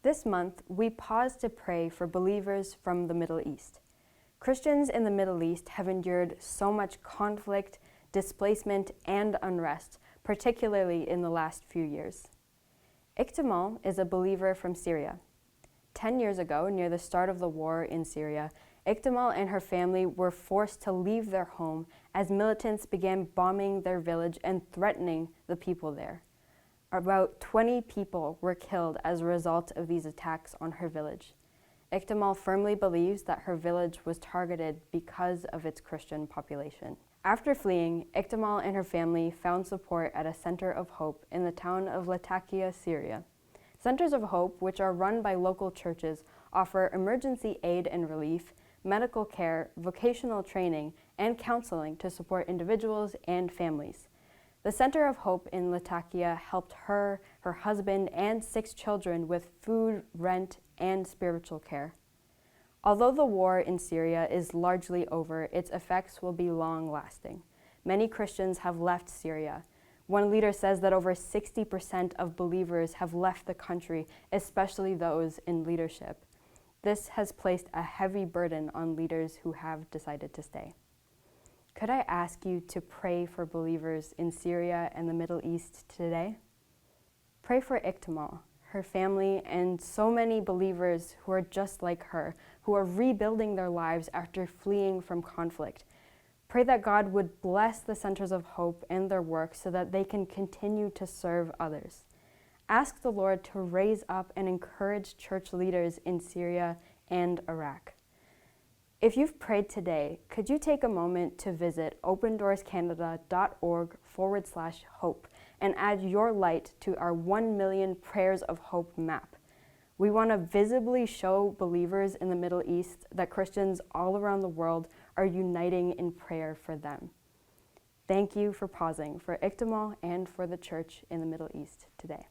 This month, we pause to pray for believers from the Middle East. Christians in the Middle East have endured so much conflict, displacement, and unrest, particularly in the last few years. Iktimal is a believer from Syria. 10 years ago, near the start of the war in Syria, Iktimal and her family were forced to leave their home as militants began bombing their village and threatening the people there. About 20 people were killed as a result of these attacks on her village. Iktimal firmly believes that her village was targeted because of its Christian population. After fleeing, Iktimal and her family found support at a center of hope in the town of Latakia, Syria. Centers of Hope, which are run by local churches, offer emergency aid and relief, medical care, vocational training, and counseling to support individuals and families. The Center of Hope in Latakia helped her husband, and 6 children with food, rent, and spiritual care. Although the war in Syria is largely over, its effects will be long-lasting. Many Christians have left Syria. One leader says that over 60% of believers have left the country, especially those in leadership. This has placed a heavy burden on leaders who have decided to stay. Could I ask you to pray for believers in Syria and the Middle East today? Pray for Iktimal, her family, and so many believers who are just like her, who are rebuilding their lives after fleeing from conflict. Pray that God would bless the Centers of Hope and their work so that they can continue to serve others. Ask the Lord to raise up and encourage church leaders in Syria and Iraq. If you've prayed today, could you take a moment to visit opendoorscanada.org/hope and add your light to our 1 million Prayers of Hope map? We want to visibly show believers in the Middle East that Christians all around the world are uniting in prayer for them. Thank you for pausing for Iktimal and for the church in the Middle East today.